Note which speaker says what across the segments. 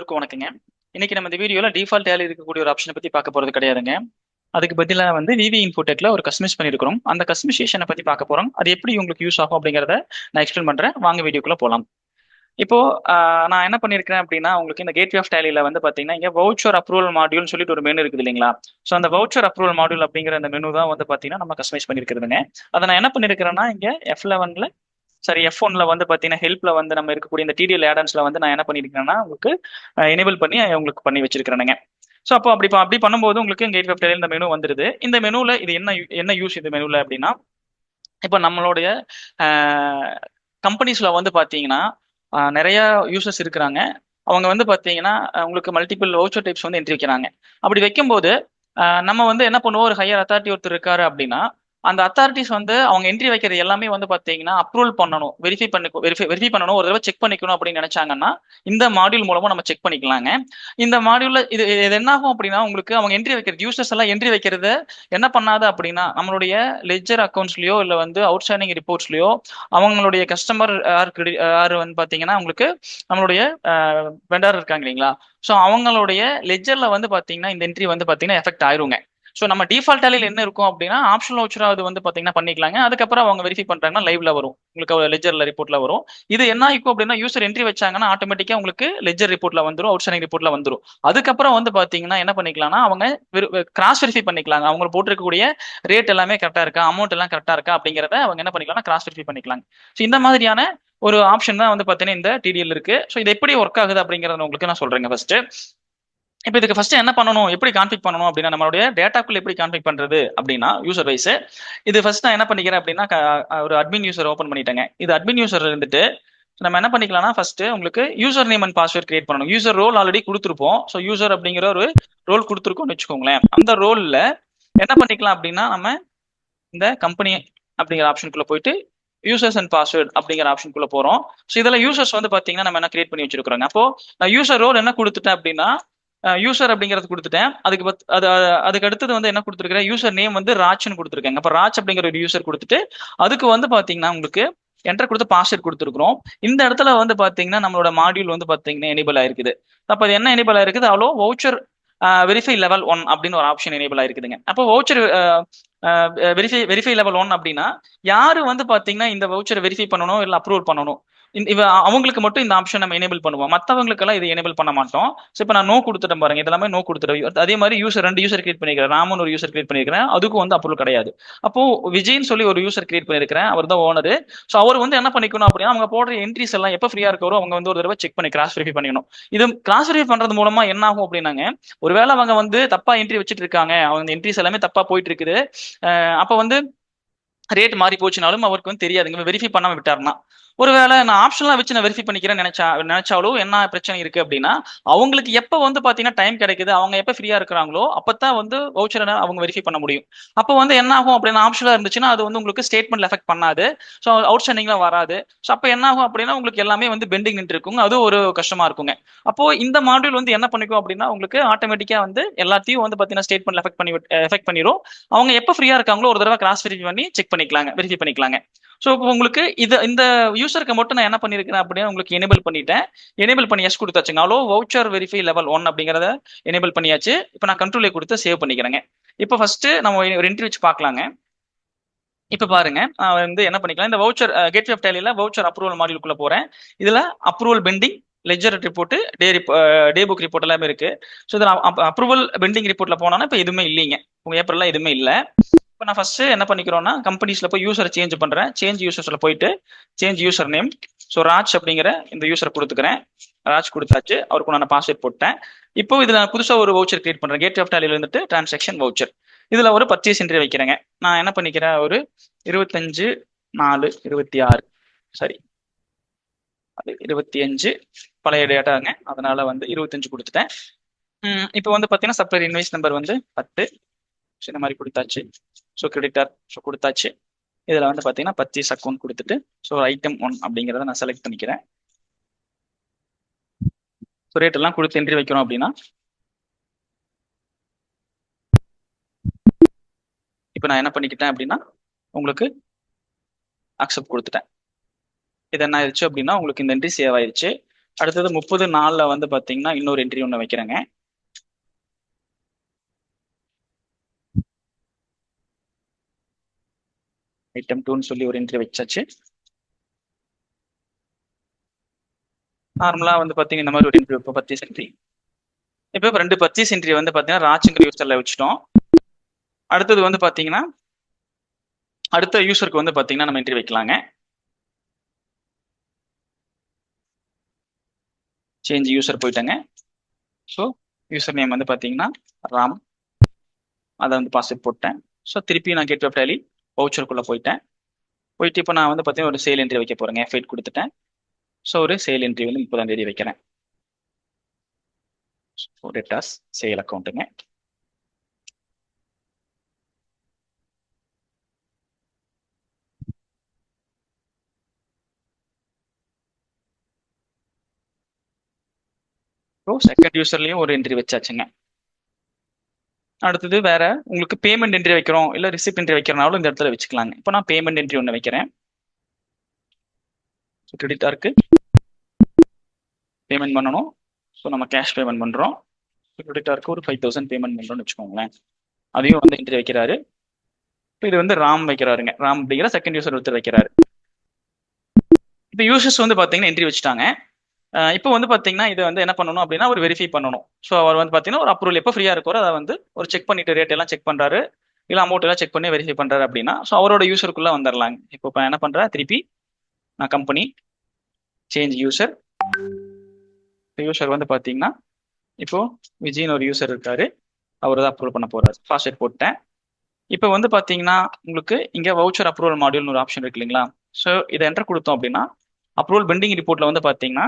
Speaker 1: எல்லோருக்கும் வணக்கங்க. இன்னைக்கு நம்ம இந்த வீடியோல டிஃபால்ட் டேலி இருக்கக்கூடிய ஒரு ஆப்ஷனை பத்தி பார்க்க போறது கிடையாதுங்க. அதுக்கு பதிலா வந்து விவி இன்ஃபோடெக்ல ஒரு கஸ்டமைஸ் பண்ணிருக்கிறோம். அந்த கஸ்டமைசேஷனை பத்தி பார்க்க போறோம். அது எப்படி உங்களுக்கு யூஸ் ஆகும் அப்படிங்கறத நான் எக்ஸ்பிளைன் பண்றேன். வாங்க வீடியோக்குள்ள போலாம். இப்போ நான் என்ன பண்ணிருக்கேன் அப்படின்னா, உங்களுக்கு இந்த கேட்வே ஆஃப் டேலில வந்து பாத்தீங்கன்னா இங்க வவுச்சர் அப்ரூவல் மாடியூல்னு சொல்லிட்டு ஒரு மெனு இருக்குது இல்லைங்களா? ஸோ அந்த வவுச்சர் அப்ரூவல் மாடியூல் அப்படிங்கிற அந்த மெனு தான் வந்து பாத்தீங்கன்னா நம்ம கஸ்டமைஸ் பண்ணிருக்கிறதுங்க. அதை நான் என்ன பண்ணிருக்கிறேன்னா இங்க F11ல சரி F1ல வந்து பாத்தீங்கன்னா ஹெல்ப்ல வந்து நம்ம இருக்கக்கூடிய இந்த டிடிஎல் ஆடன்ஸ்ல வந்து நான் என்ன பண்ணிருக்கேன்னா உங்களுக்கு எனேபிள் பண்ணி உங்களுக்கு பண்ணி வச்சிருக்கிறேனுங்க. ஸோ அப்போ அப்படி பண்ணும்போது உங்களுக்கு கேட் வெப் இந்த மெனு வந்துருது. இந்த மெனுல இது என்ன யூஸ் இந்த மெனுல அப்படின்னா, இப்போ நம்மளுடைய கம்பெனிஸ்ல வந்து பாத்தீங்கன்னா நிறைய யூசர்ஸ் இருக்கிறாங்க. அவங்க வந்து பாத்தீங்கன்னா உங்களுக்கு மல்டிபிள் வவுச்சர் டைப்ஸ் வந்து என்ட்ரி வைக்கிறாங்க. அப்படி வைக்கும்போது நம்ம வந்து என்ன பண்ணுவோம், ஒரு ஹையர் அத்தாரிட்டி ஒருத்தர் இருக்காரு அப்படின்னா அந்த அத்தாரிட்டிஸ் வந்து அவங்க என்ட்ரி வைக்கிறது எல்லாமே வந்து பாத்தீங்கன்னா அப்ரூவல் பண்ணணும், வெரிஃபை பண்ணணும், ஒரு தடவை செக் பண்ணிக்கணும் அப்படின்னு நினைச்சாங்கன்னா இந்த மாடியூல் மூலமா நம்ம செக் பண்ணிக்கலாங்க. இந்த மாடியூல்ல இது என்ன ஆகும் அப்படின்னா, உங்களுக்கு அவங்க என்ட்ரி வைக்கிறது யூசர்ஸ் எல்லாம் என்ட்ரி வைக்கிறது என்ன பண்ணாது அப்படின்னா நம்மளுடைய லெட்ஜர் அக்கௌண்ட்ஸ்லயோ இல்ல வந்து அவுட்ஸ்டாண்டிங் ரிப்போர்ட்ஸ்லயோ அவங்களுடைய கஸ்டமர் யார் வந்து பாத்தீங்கன்னா உங்களுக்கு நம்மளுடைய வெண்டார் இருக்காங்க இல்லைங்களா? ஸோ அவங்களுடைய லெட்ஜர்ல வந்து பாத்தீங்கன்னா இந்த என்ட்ரி வந்து பாத்தீங்கன்னா எஃபெக்ட் ஆயிருங்க. ஸோ நம்ம டிஃபால்ட் டேலியில் என்ன இருக்கும் அப்படின்னா ஆப்ஷனல் வச்சுரா அது வந்து பாத்தீங்கன்னா பண்ணிக்கலாங்க. அதுக்கப்புறம் அவங்க வெரிஃபை பண்றாங்கன்னா லைவ்ல வரும், உங்களுக்கு லெஜர்ல ரிப்போர்ட்ல வரும். இது என்ன ஆகும் அப்படின்னா யூசர் என்ட்ரி வச்சாங்கன்னா ஆட்டோமேட்டிக்கா உங்களுக்கு லெஜர் ரிப்போர்ட்ல வந்துரும், அவுட்ஸ்டாண்டிங் ரிப்போர்ட்ல வந்துரும். அதுக்கப்புறம் வந்து பாத்தீங்கன்னா என்ன பண்ணிக்கலாம்னா அவங்க கிராஸ் வெரிஃபை பண்ணிக்கலாங்க. அவங்க போட்டிருக்கக்கூடிய ரேட் எல்லாமே கரெக்டா இருக்கா, அமௌண்ட் எல்லாம் கரெக்டா இருக்கா அப்படிங்கறத அவங்க என்ன பண்ணிக்கலாம்னா கிராஸ் வெரிஃபை பண்ணிக்கலாங்க. ஸோ இந்த மாதிரியான ஒரு ஆப்ஷன் தான் வந்து பாத்தீங்கன்னா இந்த டிடிஎல் இருக்கு. ஸோ இது எப்படி ஒர்க் ஆகுது அப்படிங்கறத உங்களுக்கு நான் சொல்றேங்க ஃபர்ஸ்ட். இப்போ இதுக்கு ஃபர்ஸ்ட் என்ன பண்ணணும், எப்படி கான்ஃபிக் பண்ணணும் அப்படின்னா நம்மளுடைய டேட்டாக்குள்ள எப்படி கான்ஃபிக் பண்றது அப்படின்னா யூசர் வைஸ் இது ஃபர்ஸ்ட் நான் என்ன பண்ணிக்கிறேன் அப்படின்னா ஒரு அட்மின் யூசர் ஓப்பன் பண்ணிட்டேங்க. இது அட்மின் யூசர் இருந்துட்டு நம்ம என்ன பண்ணிக்கலாம்னா ஃபர்ஸ்ட் உங்களுக்கு user name and password create பண்ணணும். யூசர் ரோல் ஆல்ரெடி கொடுத்துருப்போம். ஸோ யூசர் அப்படிங்கிற ஒரு ரோல் கொடுத்துருக்கோம்னு வச்சுக்கோங்களேன். அந்த ரோல்ல என்ன பண்ணிக்கலாம் அப்படின்னா நம்ம இந்த கம்பெனி அப்படிங்கிற ஆப்ஷனுக்குள்ள போயிட்டு யூசர்ஸ் அண்ட் பாஸ்வேர்ட் அப்படிங்கிற ஆப்ஷனுக்குள்ள போறோம். ஸோ இதில் யூசர்ஸ் வந்து பாத்தீங்கன்னா நம்ம என்ன கிரியேட் பண்ணி வச்சிருக்கிறோங்க. அப்போ நான் யூசர் ரோல் என்ன கொடுத்துட்டேன் அப்படின்னா யூசர் அப்படிங்கறது கொடுத்துட்டேன். அதுக்கு அடுத்தது வந்து என்ன கொடுத்துருக்கேன், யூசர் நேம் வந்து ராஜ்னு கொடுத்துருக்காங்க. அப்ப ராஜ் அப்படிங்கிற ஒரு யூசர் கொடுத்துட்டு அதுக்கு வந்து பாத்தீங்கன்னா உங்களுக்கு என்டர் கொடுத்து பாஸ்வேர்ட் கொடுத்துருக்கோம். இந்த இடத்துல வந்து பாத்தீங்கன்னா நம்மளோட மாடியூல் வந்து பாத்தீங்கன்னா எனேபிள் ஆயிருக்குது. அப்ப அது என்ன எனேபிள் ஆயிருக்குது, அவ்வளோ வவுச்சர் வெரிஃபை லெவல் 1 அப்படின்னு ஒரு ஆப்ஷன் எனேபிள் ஆயிருக்குதுங்க. அப்போ வவுச்சர் வெரிஃபை லெவல் 1 அப்படின்னா யாரு வந்து பாத்தீங்கன்னா இந்த வவுச்சரை வெரிஃபை பண்ணணும் இல்ல அப்ரூவல் பண்ணணும், அவங்களுக்கு மட்டும் இந்த ஆப்ஷன் நம்ம எனேபிள் பண்ணுவோம். மற்றவங்களுக்கெல்லாம் இது எனேபிள் பண்ண மாட்டோம். ஸோ இப்போ நான் நோ கொடுத்துட்டேன் பாருங்க, இதெல்லாமே நோ கொடுத்துட்டேன். அதே மாதிரி ரெண்டு யூசர் கிரியேட் பண்ணிக்கிறேன். ராமன் ஒரு யூசர் கிரியேட் பண்ணிருக்கிறேன், அதுக்கும் வந்து அப்ரூவல் கிடையாது. அப்போ விஜய்னு சொல்லி ஒரு யூசர் கிரியேட் பண்ணிருக்கிறேன், அவர் தான் ஓனர். ஸோ அவர் வந்து என்ன பண்ணிக்கணும் அப்படின்னா அவங்க போடுற என்ட்ரிஸ் எல்லாம் எப்போ ஃப்ரீயா இருக்கிறோம் அவங்க வந்து ஒரு தடவை செக் பண்ணி கிராஸ் வெரிஃபை பண்ணிக்கணும். இது கிராஸ் வெரிஃபை பண்றது மூலமா என்ன ஆகும் அப்படின்னாங்க, ஒருவேளை அவங்க வந்து தப்பா என்ட்ரி வச்சுட்டு இருக்காங்க, அவங்க என்ட்ரிஸ் எல்லாமே தப்பா போயிட்டு இருக்குது, அப்ப வந்து ரேட் மாறி போச்சுனாலும் அவருக்கு வந்து தெரியாது வெரிஃபை பண்ணாம விட்டாருன்னா. ஒருவேளை நான் ஆப்ஷன்லாம் வச்சு நான் வெரிஃபை பண்ணிக்கிறேன் நினைச்சாலும் என்ன பிரச்சனை இருக்கு அப்படின்னா அவங்களுக்கு எப்ப வந்து பாத்தீங்கன்னா டைம் கிடைக்குது, அவங்க எப்ப ஃப்ரீயா இருக்கிறாங்களோ அப்பதான் வந்து வவுச்சரை அவங்க வெரிஃபை பண்ண முடியும். அப்போ வந்து என்ன ஆகும் அப்படின்னா ஆப்ஷனா இருந்துச்சுன்னா அது வந்து உங்களுக்கு ஸ்டேட்மெண்ட்ல எஃபெக்ட் பண்ணாது. ஸோ அவுட்ஸ்டாண்டிங்ல வராது. ஸோ அப்போ என்ன ஆகும் அப்படின்னா உங்களுக்கு எல்லாமே வந்து பெண்டிங் நின்று இருக்குங்க, அது ஒரு கஷ்டமா இருக்குங்க. அப்போ இந்த மாடியூல் வந்து என்ன பண்ணிக்கும் அப்படின்னா உங்களுக்கு ஆட்டோமேட்டிக்கா வந்து எல்லாத்தையும் வந்து பாத்தீங்கன்னா ஸ்டேட்மெண்ட்ல எஃபெக்ட் பண்ணிடும். அவங்க எப்ப ஃப்ரீயா இருக்காங்களோ ஒரு தடவை கிராஸ் வெரிஃபை பண்ணி செக் பண்ணிக்கலாங்க, வெரிஃபை பண்ணிக்கலாங்க. ஸோ இப்போ உங்களுக்கு இந்த யூசருக்கு மட்டும் நான் என்ன பண்ணிருக்கேன் அப்படின்னா உங்களுக்கு எனேபிள் பண்ணிட்டேன். எனேபிள் பண்ணி எஸ் கொடுத்தாச்சுங்க. அவ்வளோ வவுச்சர் வெரிஃபை லெவல் 1 அப்படிங்கறத எனேபிள் பண்ணியாச்சு. இப்போ நான் கண்ட்ரோலே கொடுத்து சேவ் பண்ணிக்கிறேங்க. இப்போ ஃபர்ஸ்ட் நம்ம ஒரு என்ட்ரி வச்சு பார்க்கலாங்க. இப்ப பாருங்க நான் வந்து என்ன பண்ணிக்கலாம், இந்த வவுச்சர் கேட்வே ஆஃப் டேலியில வவுச்சர் அப்ரூவல் மாடியூலுக்குள்ள போறேன். இதுல approval pending, ledger report, day book report எல்லாமே இருக்கு. ஸோ இதில் அப்ரூவல் பெண்டிங் ரிப்போர்ட்ல போனோம்னா இப்போ எதுவுமே இல்லைங்க, உங்க ஏப்ரல்லாம் எதுவுமே இல்லை. இப்போ நான் ஃபர்ஸ்ட் என்ன பண்ணிக்கிறோம்னா கம்பெனிஸ்ல போய் யூசர் சேஞ்ச் பண்றேன். சேஞ்ச் யூசர்ஸ்ல போயிட்டு change user name, so Raj அப்படிங்கிற இந்த யூசர் கொடுத்துக்கிறேன். ராஜ் கொடுத்தாச்சு, அவருக்கு நான் பாஸ்வேர்ட் போட்டேன். இப்போ இதுல புதுசா ஒரு வவுச்சர் கிரியேட் பண்றேன். கேட் ஆஃப் டேலியில இருந்துட்டு டிரான்சாக்ஷன் வவுச்சர், இதுல ஒரு பர்ச்சேஸ் என்ட்ரி வைக்கிறேங்க. நான் என்ன பண்ணிக்கிறேன், ஒரு 25/4/26, சரி அது 25 பழைய டேட்டாங்க, அதனால வந்து 25 கொடுத்துட்டேன். இப்போ வந்து பாத்தீங்கன்னா சப்ளையர் இன்வாய்ஸ் நம்பர் வந்து 10, இந்த மாதிரி கொடுத்தாச்சு. ஸோ கிரெடிட்டார் ஸோ கொடுத்தாச்சு. இதுல வந்து பாத்தீங்கன்னா பர்ச்சேஸ் அக்கௌண்ட் கொடுத்துட்டு ஸோ ஐட்டம் 1 அப்படிங்கிறத நான் செலக்ட் பண்ணிக்கிறேன். ஸோ ரேட் எல்லாம் கொடுத்து என்ட்ரி வைக்கிறோம் அப்படின்னா இப்போ நான் என்ன பண்ணிக்கிட்டேன் அப்படின்னா உங்களுக்கு அக்செப்ட் கொடுத்துட்டேன். இது என்ன ஆயிடுச்சு அப்படின்னா உங்களுக்கு இந்த என்ட்ரி சேவ் ஆயிடுச்சு. அடுத்தது 30 நாள்ல வந்து பாத்தீங்கன்னா இன்னொரு என்ட்ரி ஒன்று வைக்கிறேங்க. ஐட்டம் 2ன்னு சொல்லி ஒரு என்ட்ரி வச்சாச்சு. நார்மலா வந்து பாத்தீங்கன்னா இந்த மாதிரி ஒரு என்ட்ரி இப்போ பர்ச்சேஸ் என்ட்ரி. இப்போ 2 பர்ச்சேஸ் என்ட்ரி வந்து பாத்தீங்கன்னா ராஜ்ங்கிற யூசர்ல வச்சுட்டோம். அடுத்தது வந்து பாத்தீங்கன்னா அடுத்த யூசருக்கு வந்து பாத்தீங்கன்னா நம்ம என்ட்ரி வைக்கலாங்க. சேஞ்ச் யூசர் போயிட்டேங்க. ஸோ யூசர் நேம் வந்து பாத்தீங்கன்னா ராம், அதை வந்து பாஸ்வேர்ட் போட்டேன். ஸோ திருப்பி நான் கெட் வெப் டேலி வவுச்சருக்குள்ள போயிட்டேன். போயிட்டு இப்போ நான் வந்து பாத்தீங்கன்னா ஒரு சேல் என்ட்ரி வைக்க போறேங்க. F8 கொடுத்துட்டேன். ஸோ ஒரு சேல் என்ட்ரி வந்து 30ஆம் தேதி வைக்கிறேன். டேட்டாஸ் சேல் அக்கௌண்ட்டுங்க. ஸோ செகண்ட் யூசர்லயும் ஒரு என்ட்ரி வச்சாச்சுங்க. அடுத்தது வேற உங்களுக்கு பேமெண்ட் என்ட்ரி வைக்கிறோம் இல்ல ரிசிப்ட் என்ட்ரி வைக்கிறனாலும் இந்த இடத்துல வச்சுக்கலாங்க. இப்போ நான் பேமெண்ட் என்ட்ரி ஒன்று வைக்கிறேன். கிரெடிட்டா இருக்கு, பேமெண்ட் பண்ணணும். ஸோ நம்ம கேஷ் பேமெண்ட் பண்றோம். கிரெடிட்டா இருக்கு, ஒரு 5000 பேமெண்ட் பண்றோம்னு வச்சுக்கோங்களேன். அதையும் வந்து என்ட்ரி வைக்கிறாரு. இது வந்து ராம் வைக்கிறாருங்க. ராம் அப்படிங்கிற செகண்ட் யூசர் ஒருத்தர் வைக்கிறாரு. இப்போ யூசர்ஸ் வந்து பாத்தீங்கன்னா என்ட்ரி வச்சுட்டாங்க. இப்போ வந்து பாத்தீங்கன்னா இதை வந்து என்ன பண்ணணும் அப்படின்னா ஒரு வெரிஃபை பண்ணணும். ஸோ அவர் வந்து பாத்தீங்கன்னா ஒரு அப்ரூவல் எப்போ ஃப்ரீயா இருக்கோ அதை வந்து ஒரு செக் பண்ணிட்டு ரேட் எல்லாம் செக் பண்றாரு, இல்ல அமௌண்ட் எல்லாம் செக் பண்ணி வெரிஃபை பண்றாரு அப்படின்னா ஸோ அவரோட யூசருக்குள்ள வந்துடலாங்க. இப்போ என்ன பண்றேன், திருப்பி நான் கம்பெனி சேஞ்ச் யூசர். யூசர் வந்து பாத்தீங்கன்னா இப்போ விஜய்னு ஒரு யூசர் இருக்காரு, அவர் தான் அப்ரூவல் பண்ண போறாரு. பாஸ்வேர்ட் போட்டேன். இப்போ வந்து பாத்தீங்கன்னா உங்களுக்கு இங்க வவுச்சர் அப்ரூவல் மாடியூல்னு ஒரு ஆப்ஷன் இருக்கு இல்லைங்களா? ஸோ இதை என்டர் கொடுத்தோம் அப்படின்னா அப்ரூவல் பெண்டிங் ரிப்போர்ட்ல வந்து பாத்தீங்கன்னா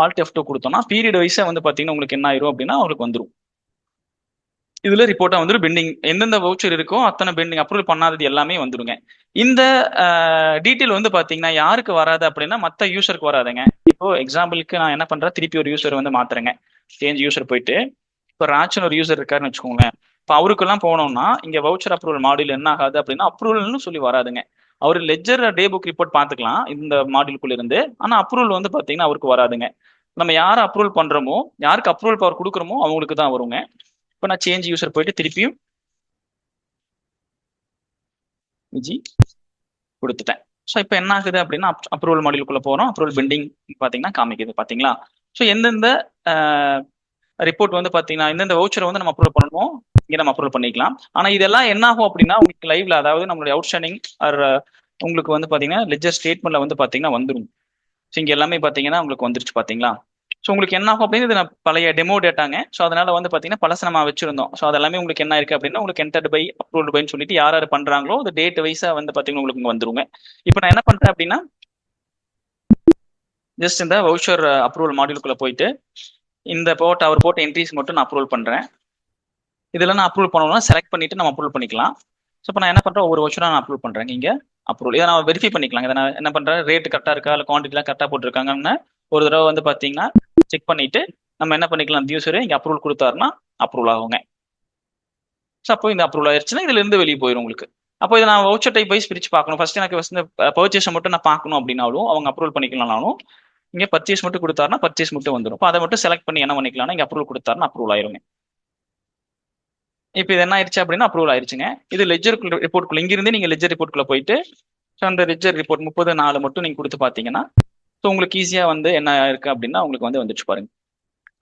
Speaker 1: ஆல்ட் F2 கொடுத்தோம்னா பீரியட் வைஸா வந்து பாத்தீங்கன்னா உங்களுக்கு என்ன ஆயிரும் அப்படின்னா அவங்களுக்கு வந்துடும். இதுல ரிப்போர்ட்டா வந்துடும் பெண்டிங் எந்தெந்த வவுச்சர் இருக்கோ அத்தனை பெண்டிங் அப்ரூவல் பண்ணாதது எல்லாமே வந்துருங்க. இந்த டீட்டெயில் வந்து பாத்தீங்கன்னா யாருக்கு வராது அப்படின்னா மத்த யூசருக்கு வராதுங்க. இப்போ எக்ஸாம்பிளுக்கு நான் என்ன பண்றேன், திருப்பி ஒரு யூசர் வந்து மாத்துறேங்க. சேஞ்ச் யூசர் போயிட்டு இப்போ ராஜன் ஒரு யூசர் இருக்காருன்னு வச்சுக்கோங்களேன். இப்போ அவருக்கெல்லாம் போனோம்னா இங்க வவுச்சர் அப்ரூவல் மாடியூல் என்ன ஆகாது அப்படின்னா அப்ரூவல்னு சொல்லி வராதுங்க. அவர் லெஜர் டே புக் ரிப்போர்ட் பார்த்துக்கலாம் இந்த மாடியூலுக்குள்ள இருந்து. ஆனா அப்ரூவல் வந்து பாத்தீங்கன்னா அவருக்கு வராதுங்க. நம்ம யாரை அப்ரூவல் பண்றோமோ, யாருக்கு அப்ரூவல் பவர் கொடுக்குறோமோ அவங்களுக்கு தான் வருங்க. இப்போ நான் சேஞ்ச் யூசர் போயிட்டு திருப்பியும் விஜி கொடுத்துட்டேன். ஸோ இப்போ என்ன ஆகுது அப்படின்னா அப்ரூவல் மாடியூலுக்குள்ள போறோம். அப்ரூவல் பெண்டிங் பாத்தீங்கன்னா காமிக்குது பாத்தீங்களா? ஸோ எந்தெந்த ரிப்போர்ட் வந்து பாத்தீங்கன்னா எந்தெந்த வவுச்சரை வந்து நம்ம அப்ரூவல் பண்ணணுமோ இங்க நம்ம அப்ரூவல் பண்ணிக்கலாம். ஆனா இதெல்லாம் என்ன ஆகும் அப்படின்னா உங்களுக்கு லைவ்ல, அதாவது நம்மளுடைய அவுட்ஸ்டாண்டிங் உங்களுக்கு வந்து பாத்தீங்கன்னா லெஜர் ஸ்டேட்மெண்ட்ல வந்து பாத்தீங்கன்னா வந்துடும். ஸோ இங்க எல்லாமே பாத்தீங்கன்னா உங்களுக்கு வந்துருச்சு பாத்தீங்களா? ஸோ உங்களுக்கு என்ன ஆகும் அப்படின்னு இது நான் பழைய டெமோ டேட்டாங்க. ஸோ அதனால வந்து பாத்தீங்கன்னா பழசு நம்ம வச்சிருந்தோம். ஸோ அதெல்லாமே உங்களுக்கு என்ன இருக்கு அப்படின்னா உங்களுக்கு என்டர்டு பை அப்ரூவ்டு பைன்னு சொல்லிட்டு யார் யார் பண்றாங்களோ அந்த டேட் வைஸா வந்து பாத்தீங்கன்னா உங்களுக்கு இங்க வந்துருங்க. இப்போ நான் என்ன பண்றேன் அப்படின்னா ஜஸ்ட் இந்த வவுச்சர் அப்ரூவல் மாடியூலுக்குள்ள போயிட்டு இந்த அவர் போட்ட என்ட்ரிஸ் மட்டும் நான் அப்ரூவல் பண்றேன். இதெல்லாம் நான் அப்ரூவல் பண்ணணும்னா செலக்ட் பண்ணிட்டு நம்ம அப்ரூவல் பண்ணிக்கலாம். ஸோ இப்போ நான் என்ன பண்றேன், ஒவ்வொரு வவுச்சரா நான் அப்ரூவல் பண்றேன். இங்க அப்ரூவல் இதை நான் வெரிஃபை பண்ணிக்கலாம். இதை நான் என்ன பண்றேன், ரேட் கரெக்டா இருக்கா இல்லை குவான்டிட்டிலாம் கரெக்டா போட்டிருக்காங்கன்னு ஒரு தடவை வந்து பாத்தீங்கன்னா செக் பண்ணிட்டு நம்ம என்ன பண்ணிக்கலாம், அந்த யூசர் இங்க அப்ரூவல் கொடுத்தாருன்னா அப்ரூவல் ஆகுங்க. ஸோ அப்போ இந்த அப்ரூவல் ஆயிருச்சுன்னா இதுல இருந்து வெளியே போயிடும் உங்களுக்கு. அப்போ இதை நான் வவுச்சர் டைப் வைஸ் பிரிச்சு பார்க்கணும். ஃபர்ஸ்ட் எனக்கு பர்ச்சேஸை மட்டும் நான் பார்க்கணும் அப்படின்னாலும் அவங்க அப்ரூவல் பண்ணிக்கலாம்னாலும் இங்க பர்ச்சேஸ் மட்டும் கொடுத்தாருன்னா பர்ச்சேஸ் மட்டும் வந்துடும். இப்போ அதை மட்டும் செலக்ட் பண்ணி என்ன பண்ணிக்கலாம்னா இங்க அப்ரூவல் கொடுத்தாருன்னா அப்ரூவல் ஆயிருங்க. இப்போ இது என்ன ஆயிடுச்சு அப்படின்னா அப்ரூவல் ஆயிருச்சுங்க. இது லெஜர் ரிப்போர்ட்குள்ள இங்கிருந்து நீங்க லெஜர் ரிப்போர்ட்குள்ள போயிட்டு ஸோ அந்த லெஜர் ரிப்போர்ட் 30/4 மட்டும் நீங்க கொடுத்து பாத்தீங்கன்னா ஸோ உங்களுக்கு ஈஸியா வந்து என்ன இருக்கு அப்படின்னா உங்களுக்கு வந்து வந்துச்சு பாருங்க.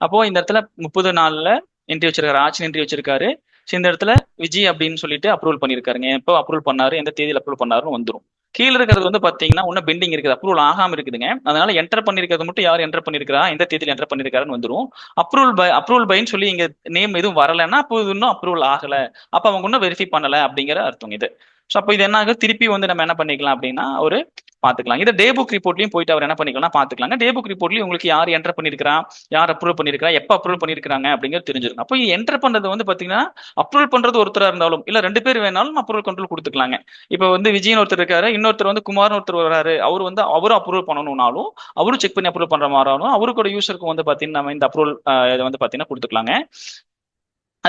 Speaker 1: அப்போ இந்த இடத்துல 30/4 என்ட்ரி வச்சிருக்காரு, ஆக்ஷன் என்ட்ரி வச்சிருக்காரு. ஸோ இந்த இடத்துல விஜய் அப்படின்னு சொல்லிட்டு அப்ரூவல் பண்ணிருக்காருங்க. எப்போ அப்ரூவல் பண்ணாரு, எந்த தேதியில் அப்ரூவல் பண்ணாருன்னு வந்துடும். கீழே இருக்கிறது வந்து பாத்தீங்கன்னா இன்னும் பெண்டிங் இருக்குது, அப்ரூவல் ஆகாம இருக்குதுங்க. அதனால என்டர் பண்ணிருக்கிறது மட்டும் யார் என்டர் பண்ணிருக்கா, எந்த தேதியில் என்டர் பண்ணிருக்காருன்னு வந்துடும். அப்ரூவல் பைன்னு சொல்லி இங்க நேம் எதுவும் வரலைன்னா அப்போ இது இன்னும் அப்ரூவல் ஆகல, அப்ப அவங்க இன்னும் வெரிஃபை பண்ணல அப்படிங்கிற அர்த்தம் இது. ஸோ அப்போ இது என்ன ஆகுது, திருப்பி வந்து நம்ம என்ன பண்ணிக்கலாம் அப்படின்னா ஒரு பாத்துக்கலாம். இது டே புக் ரிப்போர்ட்லயும் போயிட்டு அவர் என்ன பண்ணிக்கலாம் பாத்துக்கலாங்க. டே புக் ரிப்போர்ட்லயும் உங்களுக்கு யார் என்டர் பண்ணிருக்கா, யார் அப்ரூவல் பண்ணிருக்கா, எப்ப அப்ரூவல் பண்ணிருக்காங்க அப்படிங்கிறது தெரிஞ்சிருக்கும். அப்போ என்டர் பண்றது வந்து பாத்தீங்கன்னா அப்ரூவல் பண்றது ஒருத்தரா இருந்தாலும் இல்ல 2 பேர் வேணாலும் அப்ரூவல் கண்ட்ரோல் கொடுத்துக்கலாங்க. இப்போ வந்து விஜய்னு ஒருத்தர் இருக்காரு, இன்னொருத்தர் வந்து குமார்னு ஒருத்தர் வராரு, அவர் வந்து அவரும் அப்ரூவல் பண்ணணும்னாலும் அவரும் செக் பண்ணி அப்ரூவல் பண்ற மாதிரி ஆகும். அவருக்கூட யூசருக்கும் வந்து பாத்தீங்கன்னா நம்ம இந்த அப்ரூவல் இதை வந்து பாத்தீங்கன்னா கொடுத்துக்கலாங்க.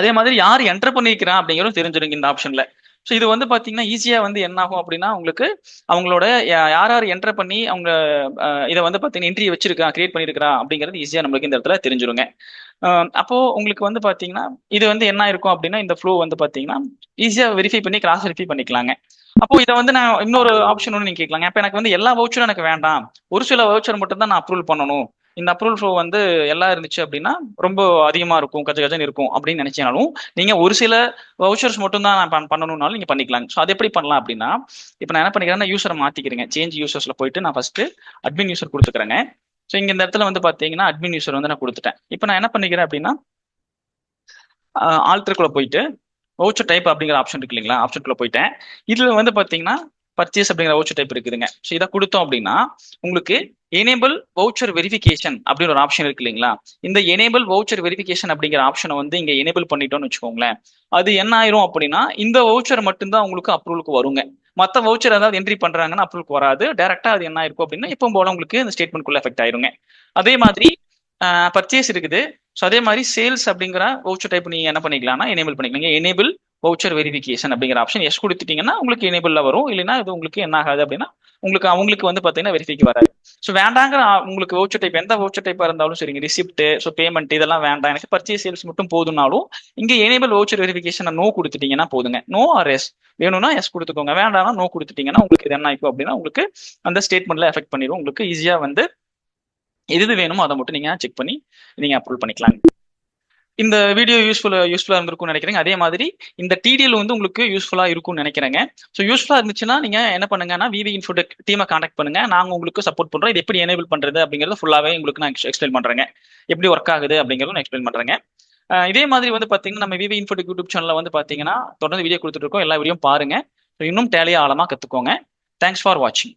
Speaker 1: அதே மாதிரி யார் என்டர் பண்ணிருக்கிறான் அப்படிங்கிறதும் தெரிஞ்சிருங்க இந்த ஆப்ஷன்ல. ஸோ இது வந்து பார்த்தீங்கன்னா ஈஸியாக வந்து என்ன ஆகும் அப்படின்னா உங்களுக்கு அவங்களோட யார் யார் என்டர் பண்ணி அவங்க இதை வந்து பார்த்தீங்கன்னா என்ட்ரி வச்சிருக்கா கிரியேட் பண்ணியிருக்கிறா அப்படிங்கிறது ஈஸியாக நம்மளுக்கு இந்த இடத்துல தெரிஞ்சிருங்க. அப்போ உங்களுக்கு வந்து பார்த்தீங்கன்னா இது வந்து என்ன இருக்கும் அப்படின்னா இந்த ஃப்ளோ வந்து பார்த்தீங்கன்னா ஈஸியாக வெரிஃபை பண்ணி கிராஸ் வெரிஃபை பண்ணிக்கலாங்க. அப்போ இதை வந்து நான் இன்னொரு ஆப்ஷன் ஒன்று நீங்க கேட்கலாங்க. அப்போ எனக்கு வந்து எல்லா வவுச்சரும் எனக்கு வேண்டாம், ஒரு சில வவுச்சர் மட்டும் தான் நான் அப்ரூவல் பண்ணணும், இந்த அப்ரூவல் ஃப்ளோ வந்து எல்லாம் இருந்துச்சு அப்படின்னா ரொம்ப அதிகமா இருக்கும், கஜ கஜன்னு இருக்கும் அப்படின்னு நினைச்சாலும் நீங்க ஒரு சில வவுச்சர்ஸ் மட்டும் தான் நான் பண்ணணும்னாலும் நீங்க பண்ணிக்கலாங்க. ஸோ அது எப்படி பண்ணலாம் அப்படின்னா, இப்போ நான் என்ன பண்ணிக்கிறேன்னா யூசரை மாத்திக்கிறேங்க. சேஞ்ச் யூசர்ஸ்ல போயிட்டு நான் ஃபர்ஸ்ட் அட்மின் யூசர் கொடுத்துக்கிறேங்க. ஸோ இங்க இந்த இடத்துல வந்து பாத்தீங்கன்னா அட்மின் யூசர் வந்து நான் கொடுத்துட்டேன். இப்போ நான் என்ன பண்ணிக்கிறேன் அப்படின்னா ஆல்டருக்குள்ள போயிட்டு வவுச்சர் டைப் அப்படிங்கிற ஆப்ஷன் இருக்கு இல்லைங்களா, ஆப்ஷனுக்குள்ள போயிட்டேன். இதுல வந்து பாத்தீங்கன்னா பர்ச்சேஸ் அப்படிங்கிற வவுச்சர் டைப் இருக்குதுங்க. ஸோ இதை கொடுத்தோம் அப்படின்னா உங்களுக்கு எனேபிள் வவுச்சர் வெரிஃபிகேஷன் அப்படின்னு ஒரு ஆப்ஷன் இருக்கு இல்லைங்களா. இந்த எனேபிள் வவுச்சர் வெரிஃபிகேஷன் அப்படிங்கிற ஆப்ஷனை வந்து இங்க எனேபிள் பண்ணிட்டோம்னு வச்சுக்கோங்களேன், அது என்ன ஆயிரும் அப்படின்னா இந்த வவுச்சர் மட்டும்தான் உங்களுக்கு அப்ரூவலுக்கு வருங்க. மற்ற வவுச்சர் ஏதாவது என்ட்ரி பண்றாங்கன்னா அப்ரூவலுக்கு வராது. டேரக்டா அது என்ன இருக்கும் அப்படின்னா இப்போ போல உங்களுக்கு இந்த ஸ்டேட்மெண்ட்குள்ள எஃபெக்ட் ஆயிருங்க. அதே மாதிரி பர்ச்சேஸ் இருக்குது. ஸோ அதே மாதிரி சேல்ஸ் அப்படிங்கிற வவுச்சர் டைப் நீங்க என்ன பண்ணிக்கலாம்னா எனேபிள் பண்ணிக்கலாம். எனேபிள் வவுச்சர் வெரிஃபிகேஷன் அப்படிங்கிற ஆப்ஷன் எஸ் கொடுத்துட்டீங்கன்னா உங்களுக்கு எனேபிள்ல வரும். இல்லைன்னா இது உங்களுக்கு என்ன ஆகாது அப்படின்னா உங்களுக்கு அவங்களுக்கு வந்து பாத்தீங்கன்னா வெரிஃபிக்கு வராது. ஸோ வேண்டாங்கிற உங்களுக்கு வவுச்சர் டைப் எந்த வவுச்சர் டைப்பா இருந்தாலும் சரிங்க, ரிசிப்ட் ஸோ பேமெண்ட் இதெல்லாம் வேண்டாம், எனக்கு பர்ச்சேஸ் சேல்ஸ் மட்டும் போதும்னாலும் இங்க எனேபிள் வவுச்சர் வெரிஃபிகேஷன் நோ கொடுத்துட்டீங்கன்னா போதுங்க. நோ ஆர் எஸ் வேணும்னா எஸ் கொடுத்துக்கோங்க, வேண்டாம்னா நோ கொடுத்துட்டீங்கன்னா உங்களுக்கு இது என்ன ஆகும் அப்படின்னா உங்களுக்கு அந்த ஸ்டேட்மெண்ட்ல எஃபெக்ட் பண்ணிடும். உங்களுக்கு ஈஸியா வந்து எது வேணுமோ அதை மட்டும் நீங்க செக் பண்ணி நீங்க அப்ரூவல் பண்ணிக்கலாம். இந்த வீடியோ யூஸ்ஃபுல்லா இருந்திருக்கும்னு நினைக்கிறேங்க. அதே மாதிரி இந்த டிடிஎல் வந்து உங்களுக்கு யூஸ்ஃபுல்லா இருக்கும்னு நினைக்கிறேங்க. ஸோ யூஸ்ஃபுல்லா இருந்துச்சுன்னா நீங்க என்ன பண்ணுங்கன்னா விவி இன்ஃபோடெக் டீமை கான்டாக்ட் பண்ணுங்க, நாங்க உங்களுக்கு சப்போர்ட் பண்றோம். இது எப்படி எனேபிள் பண்றது அப்படிங்கறது ஃபுல்லாவே உங்களுக்கு நான் எக்ஸ்பிளைன் பண்றேங்க, எப்படி ஒர்க் ஆகுது அப்படிங்கறத நான் எக்ஸ்பிளைன் பண்றேங்க. இதே மாதிரி வந்து பாத்தீங்கன்னா நம்ம விவி இன்ஃபோடெக் யூடியூப் சேனல்ல வந்து பாத்தீங்கன்னா தொடர்ந்து வீடியோ கொடுத்துட்டு இருக்கோம், எல்லா வீடியோ பாருங்க. இன்னும் டேலியா ஆழமா கத்துக்கோங்க. தேங்க்ஸ் ஃபார் வாட்சிங்.